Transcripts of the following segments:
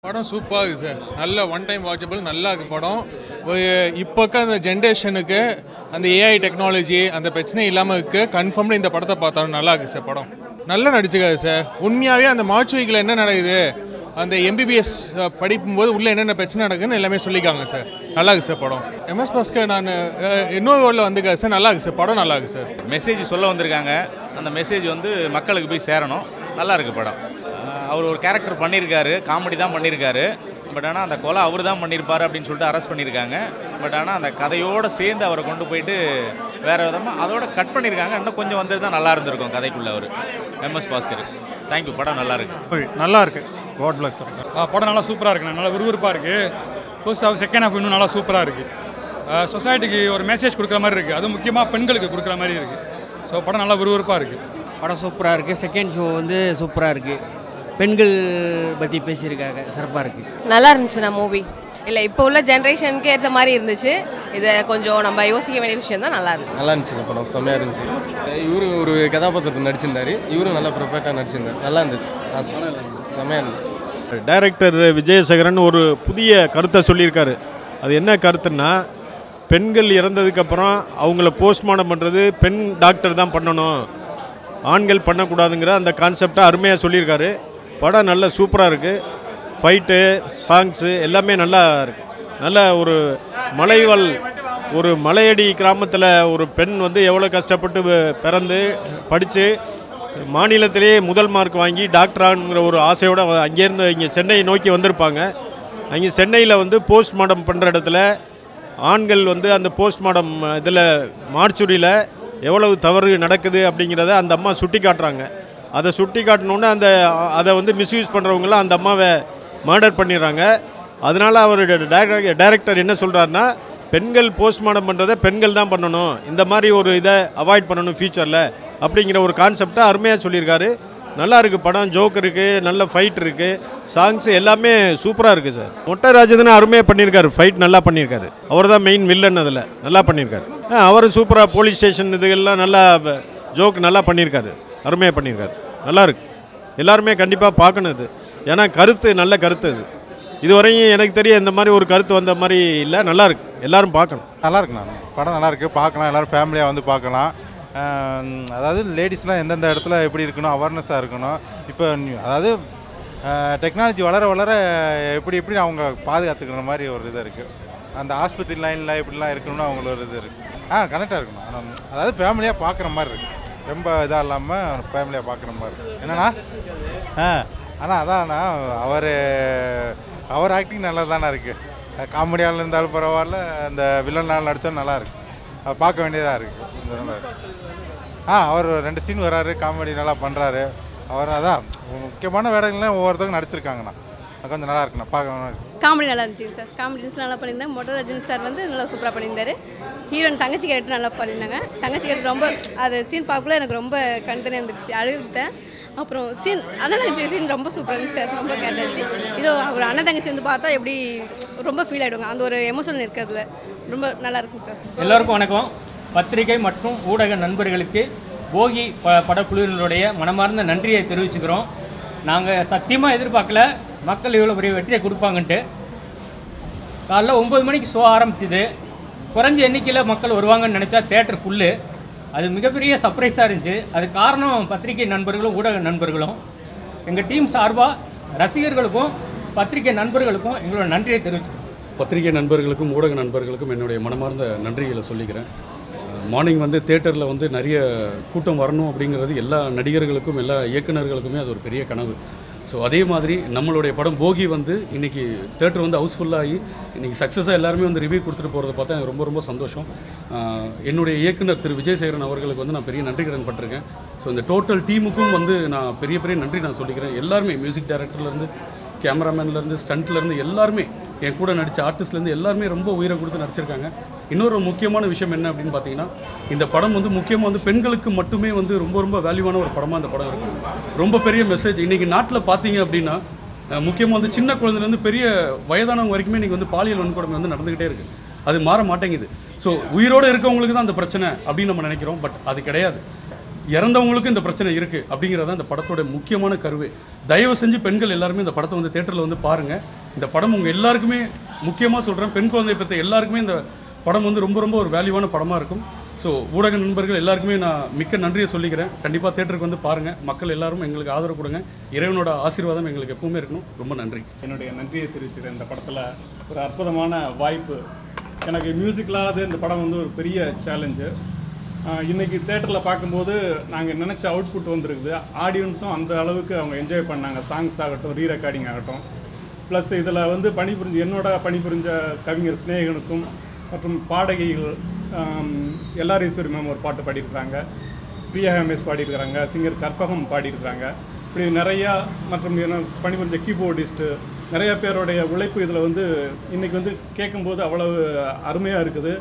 படம் சூப்பராக இருக்குது சார். நல்ல ஒன் டைம் வாட்சபிள், நல்லா இருக்குது படம். இப்போ அந்த ஜென்ரேஷனுக்கு அந்த ஏஐ டெக்னாலஜி அந்த பிரச்சனை இல்லாமல் இருக்குது. கன்ஃபார்ம்டு இந்த படத்தை பார்த்தாலும் நல்லா இருக்குது சார். படம் நல்லா நடிச்சுக்காது சார். உண்மையாகவே அந்த மார்ச்சுரிக்கில் என்ன நடக்குது, அந்த எம்பிபிஎஸ் படிக்கும்போது உள்ளே என்னென்ன பிரச்சனை நடக்குதுன்னு எல்லாமே சொல்லிக்காங்க சார். நல்லா இருக்குது சார் படம். எம்எஸ் பாஸ்கர் நான் இன்னொரு ரோலில் வந்துக்காது சார். நல்லா இருக்குது சார். படம் நல்லா இருக்குது சார். மெசேஜ் சொல்ல வந்திருக்காங்க. அந்த மெசேஜ் வந்து மக்களுக்கு போய் சேரணும். நல்லா இருக்குது படம். அவர் ஒரு கேரக்டர் பண்ணியிருக்காரு, காமெடி தான் பண்ணியிருக்காரு. பட் ஆனால் அந்த கொலை அவர் தான் பண்ணியிருப்பார் அப்படின்னு சொல்லிட்டு அரெஸ்ட் பண்ணியிருக்காங்க. பட் ஆனால் அந்த கதையோடு சேர்ந்து அவரை கொண்டு போயிட்டு வேறு விதமாக அதோட கட் பண்ணியிருக்காங்க. இன்னும் கொஞ்சம் வந்தது தான் நல்லா இருந்திருக்கும் கதைக்குள்ளே அவர் எம்எஸ் பாஸ்கர். தேங்க்யூ. படம் நல்லா இருக்குது. நல்லா இருக்குது. God bless. படம் நல்லா சூப்பராக இருக்குது. நல்லா விறுவிறுப்பாக இருக்குது. ஃபர்ஸ்ட் ஹாஃப் செகண்ட் ஹாஃப் இன்னும் நல்லா சூப்பராக இருக்குது. சொசைட்டிக்கு ஒரு மெசேஜ் கொடுக்குற மாதிரி இருக்குது. அதுவும் முக்கியமாக பெண்களுக்கு கொடுக்குற மாதிரி இருக்குது. ஸோ படம் நல்லா விறுவிறுப்பாக இருக்குது. படம் சூப்பராக இருக்குது. செகண்ட் ஷோ வந்து சூப்பராக இருக்குது. பெண்கள் பற்றி பேசியிருக்காங்க. சிறப்பாக இருக்குது. நல்லா இருந்துச்சுண்ணா மூவி. இல்லை இப்போ உள்ள ஜென்ரேஷனுக்கு ஏற்ற மாதிரி இருந்துச்சு. இதை கொஞ்சம் நம்ம யோசிக்க வேண்டிய விஷயம் தான். நல்லா இருக்கு. நல்லா இருந்துச்சு. படம் செம்மையாக இருந்துச்சு. இவரும் ஒரு கதாபாத்திரத்தில் நடிச்சிருந்தார். இவரும் நல்லா ப்ரொஃபெக்டாக நடிச்சிருந்தார். நல்லா இருந்தது. செம்மையாக இருந்தது. டைரக்டர் விஜயசேகரன் ஒரு புதிய கருத்தை சொல்லியிருக்காரு. அது என்ன கருத்துன்னா, பெண்கள் இறந்ததுக்கப்புறம் அவங்கள போஸ்ட்மார்ட்டம் பண்ணுறது பெண் டாக்டர் தான் பண்ணணும், ஆண்கள் பண்ணக்கூடாதுங்கிற அந்த கான்செப்டை அருமையாக சொல்லியிருக்காரு. படம் நல்ல சூப்பராக இருக்குது. ஃபைட்டு, சாங்ஸு எல்லாமே நல்லா இருக்குது. நல்ல ஒரு ஒரு மலையடி கிராமத்தில் ஒரு பெண் வந்து எவ்வளோ கஷ்டப்பட்டு பிறந்து படித்து மாநிலத்திலேயே முதல் மார்க் வாங்கி டாக்டராங்கிற ஒரு ஆசையோடு அங்கேருந்து இங்கே சென்னை நோக்கி வந்திருப்பாங்க. அங்கே சென்னையில் வந்து போஸ்ட்மார்ட்டம் பண்ணுற இடத்துல ஆண்கள் வந்து அந்த போஸ்ட்மார்ட்டம் இதில் மார்ச்சுரியில் எவ்வளவு தவறு நடக்குது அப்படிங்கிறத அந்த அம்மா சுட்டி காட்டுறாங்க. அதை சுட்டி காட்டினோன்னே அதை வந்து மிஸ்யூஸ் பண்ணுறவங்களாம் அந்த அம்மாவை மர்டர் பண்ணிடுறாங்க. அதனால் அவர் டைரக்டர் என்ன சொல்கிறாருன்னா, பெண்கள் போஸ்ட்மார்ட்டம் பண்ணுறதை பெண்கள் தான் பண்ணணும், இந்த மாதிரி ஒரு இதை அவாய்ட் பண்ணணும் ஃப்யூச்சரில் அப்படிங்கிற ஒரு கான்செப்டை அருமையாக சொல்லியிருக்காரு. நல்லா இருக்குது படம். ஜோக் இருக்குது, நல்ல ஃபைட் இருக்குது, சாங்ஸு எல்லாமே சூப்பராக இருக்குது சார். மொட்டை ராஜதனை அருமையாக பண்ணியிருக்காரு. ஃபைட் நல்லா பண்ணியிருக்காரு. அவர் தான் மெயின் வில்லன். அதில் நல்லா பண்ணியிருக்காரு. அவரும் சூப்பராக போலீஸ் ஸ்டேஷன் இதுகள்லாம் நல்லா ஜோக் நல்லா பண்ணியிருக்காரு. அருமையாக பண்ணியிருக்காரு. நல்லா இருக்குது. எல்லாருமே கண்டிப்பாக பார்க்கணும் இது. ஏன்னா கருத்து நல்ல கருத்து. இதுவரையும் எனக்கு தெரிய இந்த மாதிரி ஒரு கருத்து வந்த மாதிரி இல்லை. நல்லாயிருக்கு. எல்லோரும் பார்க்கணும். நல்லா இருக்குண்ணா. படம் நல்லாயிருக்கு. பார்க்கலாம். எல்லோரும் ஃபேமிலியாக வந்து பார்க்கலாம். அதாவது லேடிஸ்லாம் எந்தெந்த இடத்துல எப்படி இருக்கணும், அவேர்னஸாக இருக்கணும். இப்போ அதாவது டெக்னாலஜி வளர வளர எப்படி அவங்க பாதுகாத்துக்கிற மாதிரி ஒரு இது இருக்குது. அந்த ஆஸ்பத்திரி லைனில் எப்படிலாம் இருக்கணும்னு அவங்கள ஒரு இது இருக்குது. கனெக்டாக இருக்கணும். அதாவது ஃபேமிலியாக பார்க்குற மாதிரி இருக்குது. ரொம்ப இதாக இல்லாமல் ஃபேமிலியாக பார்க்குற மாதிரி இருக்குது. என்னண்ணா ஆனால் அதான்ண்ணா அவர் ஆக்டிங் நல்லா தானே இருக்குது. காமெடியால் இருந்தாலும் பரவாயில்ல, அந்த வில்லனால் நடித்தாலும் நல்லாயிருக்கு. அதை பார்க்க வேண்டியதாக இருக்குது. அவர் 2 சீன் வராரு. காமெடி நல்லா பண்ணுறாரு. அவர் அதான் முக்கியமான வேடங்கள்லாம் ஒவ்வொருத்தவங்க நடிச்சிருக்காங்கண்ணா. கொஞ்சம் நல்லா இருக்குண்ணா. பார்க்க காமெடி நல்லா இருந்துச்சு சார். காமெடிஸ் நல்லா பண்ணியிருந்தேன். மொட்டை ரஜினி சார் வந்து நல்லா சூப்பராக பண்ணியிருந்தார். ஹீரோயின் தங்கச்சி கேரக்டர் நல்லா பண்ணியிருந்தாங்க. தங்கச்சி கேரக்டர் ரொம்ப அது சீன் பார்க்கல எனக்கு ரொம்ப கண்டுனே இருந்துச்சு. அழுவிட்டேன். அப்புறம் அண்ணன் தங்கச்சி சீன் ரொம்ப சூப்பராக இருந்துச்சு சார். ரொம்ப கேட்டாச்சு. இதோ ஒரு அண்ணன் தங்கச்சி வந்து பார்த்தா எப்படி ரொம்ப ஃபீல் ஆகிடுவாங்க. அந்த ஒரு எமோஷனல் இருக்கிறதுல ரொம்ப நல்லா இருக்கும் சார். எல்லோருக்கும் வணக்கம். பத்திரிகை மற்றும் ஊடக நண்பர்களுக்கு போகி படக்குழுவினருடைய மனமார்ந்த நன்றியை தெரிவிச்சுக்கிறோம். நாங்கள் சத்தியமாக எதிர்பார்க்கல மக்கள் இவ்வளோ பெரிய வெற்றியை கொடுப்பாங்கன்ட்டு. காலைல 9 மணிக்கு ஷோ ஆரம்பிச்சுது. குறைஞ்ச எண்ணிக்கையில் மக்கள் வருவாங்கன்னு நினச்சா தேட்டர் ஃபுல்லு. அது மிகப்பெரிய சர்ப்ரைஸாக இருந்துச்சு. அது காரணம் பத்திரிகை நண்பர்களும் ஊடக நண்பர்களும். எங்கள் டீம் சார்பாக ரசிகர்களுக்கும் பத்திரிகை நண்பர்களுக்கும் எங்களோட நன்றியை தெரிவிச்சுக்கிறோம். பத்திரிகை நண்பர்களுக்கும் ஊடக நண்பர்களுக்கும் என்னுடைய மனமார்ந்த நன்றிகளை சொல்லிக்கிறேன். மார்னிங் வந்து தேட்டரில் வந்து நிறைய கூட்டம் வரணும் அப்படிங்கிறது எல்லா நடிகர்களுக்கும் எல்லா இயக்குநர்களுக்குமே அது ஒரு பெரிய கனவு. ஸோ அதே மாதிரி நம்மளுடைய படம் போகி வந்து இன்றைக்கி தேட்டர் வந்து ஹவுஸ்ஃபுல்லாகி இன்றைக்கி சக்ஸஸாக எல்லாருமே வந்து ரிவ்யூ கொடுத்துட்டு போகிறத பார்த்தா எனக்கு ரொம்ப ரொம்ப சந்தோஷம். என்னுடைய இயக்குனர் திரு விஜயசேகரன் அவர்களுக்கு வந்து நான் பெரிய நன்றி கடன் பட்டிருக்கேன். ஸோ இந்த டோட்டல் டீமுக்கும் வந்து நான் பெரிய நன்றி நான் சொல்லிக்கிறேன். எல்லாருமே மியூசிக் டைரக்டர்லேருந்து, கேமராமேன்லேருந்து, ஸ்டண்ட்லேருந்து எல்லாருமே, என் கூட நடித்த ஆர்டிஸ்ட்லேருந்து எல்லாருமே ரொம்ப உயிரை கொடுத்து நடிச்சிருக்காங்க. இன்னொரு முக்கியமான விஷயம் என்ன அப்படின்னு பார்த்தீங்கன்னா, இந்த படம் வந்து முக்கியமாக வந்து பெண்களுக்கு மட்டுமே வந்து ரொம்ப வேல்யூவான ஒரு படமாக இந்த படம் இருக்கும். ரொம்ப பெரிய மெசேஜ். இன்றைக்கி நாட்டில் பார்த்தீங்க அப்படின்னா முக்கியமாக வந்து சின்ன குழந்தைலேருந்து பெரிய வயதானவங்க வரைக்குமே இன்றைக்கி வந்து பாலியல் வன்கொடுமை வந்து நடந்துக்கிட்டே இருக்குது. அது மாற மாட்டேங்குது. ஸோ உயிரோடு இருக்கவங்களுக்கு தான் அந்த பிரச்சனை அப்படின்னு நம்ம நினைக்கிறோம். பட் அது கிடையாது. இறந்தவங்களுக்கும் இந்த பிரச்சனை இருக்குது அப்படிங்கிறது தான் இந்த படத்தோட முக்கியமான கருவே. தயவு செஞ்சு பெண்கள் எல்லாருமே இந்த படத்தை வந்து தேட்டரில் வந்து பாருங்கள். இந்த படம் உங்கள் எல்லாருக்குமே, முக்கியமாக சொல்கிறேன், பெண் குழந்தை பற்றி எல்லாருக்குமே இந்த படம் வந்து ரொம்ப ரொம்ப ஒரு வேல்யூவான படமாக இருக்கும். ஸோ ஊடக நண்பர்கள் எல்லாருக்குமே நான் மிக்க நன்றியை சொல்லிக்கிறேன். கண்டிப்பாக தேட்டருக்கு வந்து பாருங்கள். மக்கள் எல்லாரும் எங்களுக்கு ஆதரவு கொடுங்க. இறைவனோட ஆசீர்வாதம் எங்களுக்கு எப்பவுமே இருக்கணும். ரொம்ப நன்றி. என்னுடைய நன்றியை தெரிவிச்சுக்கிறேன். இந்த படத்தில் ஒரு அற்புதமான வாய்ப்பு. எனக்கு மியூசிக்கலாக இந்த படம் வந்து ஒரு பெரிய சேலஞ்சு. இன்றைக்கி தேட்டரில் பார்க்கும்போது நாங்கள் நினச்ச அவுட்புட் வந்துருக்குது. ஆடியன்ஸும் அந்த அளவுக்கு அவங்க என்ஜாய் பண்ணாங்க. சாங்ஸ் ஆகட்டும், ரீ ரெக்கார்டிங் ஆகட்டும். ப்ளஸ் இதில் வந்து என்னோட பணிபுரிஞ்ச கவிஞர் சிநேகனுக்கும் மற்றும் பாடகிகள் எல்லாரீஸ்வரி மேம் ஒரு பாட்டு பாடியிருக்கிறாங்க, பிரியா ஹேமேஷ் பாடியிருக்கிறாங்க, சிங்கர் கற்பகம் பாடியிருக்கிறாங்க. இப்படி நிறையா மற்றும் பணிபுரிஞ்ச கீபோர்டிஸ்ட்டு நிறையா பேருடைய உழைப்பு இதில் வந்து இன்றைக்கி வந்து கேட்கும்போது அவ்வளவு அருமையாக இருக்குது.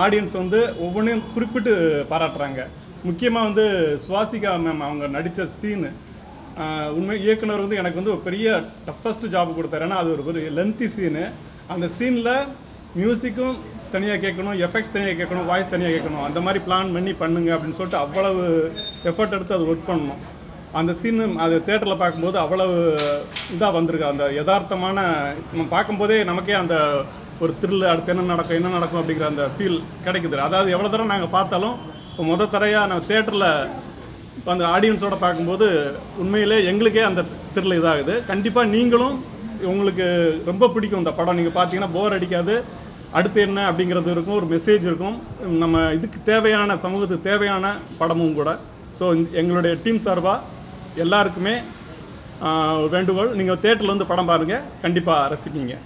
ஆடியன்ஸ் வந்து ஒவ்வொன்றையும் குறிப்பிட்டு பாராட்டுறாங்க. முக்கியமாக வந்து சுவாசிகா மேம் அவங்க நடித்த சீனு, உண்மை இயக்குனர் வந்து எனக்கு வந்து ஒரு பெரிய டஃபஸ்ட்டு ஜாப் கொடுத்தாரு. ஏன்னா அது ஒரு லென்த்தி சீனு. அந்த சீனில் மியூசிக்கும் தனியாக கேட்கணும், எஃபெக்ட்ஸ் தனியாக கேட்கணும், வாய்ஸ் தனியாக கேட்கணும். அந்த மாதிரி பிளான் பண்ணி பண்ணுங்க அப்படின்னு சொல்லிட்டு அவ்வளவு எஃபர்ட் எடுத்து அது ஒர்க் பண்ணணும். அந்த சீனு அது தேட்டரில் பார்க்கும்போது அவ்வளவு இதாக வந்திருக்கு. அந்த யதார்த்தமான நம்ம பார்க்கும்போதே நமக்கே அந்த ஒரு த்ரில், அடுத்து என்ன நடக்கும் அப்படிங்கிற அந்த ஃபீல் கிடைக்குது. அதாவது எவ்வளோ தரம் நாங்கள் பார்த்தாலும் இப்போ முதல் தரையாக நம்ம தேட்டரில் இப்போ அந்த ஆடியன்ஸோடு பார்க்கும்போது உண்மையிலே எங்களுக்கே அந்த த்ரில் இதாகுது. கண்டிப்பாக நீங்களும் உங்களுக்கு ரொம்ப பிடிக்கும் இந்த படம். நீங்கள் பார்த்தீங்கன்னா போர் அடிக்காது. அடுத்து என்ன அப்படிங்கிறது இருக்கும், ஒரு மெசேஜ் இருக்கும். நம்ம இதுக்கு தேவையான, சமூகத்துக்கு தேவையான படமும் கூட. ஸோ எங்களுடைய டீம் சார்பாக எல்லாருக்குமே வேண்டுகோள், நீங்கள் தேட்டரில் வந்து படம் பாருங்கள், கண்டிப்பாக ரசிப்பீங்க.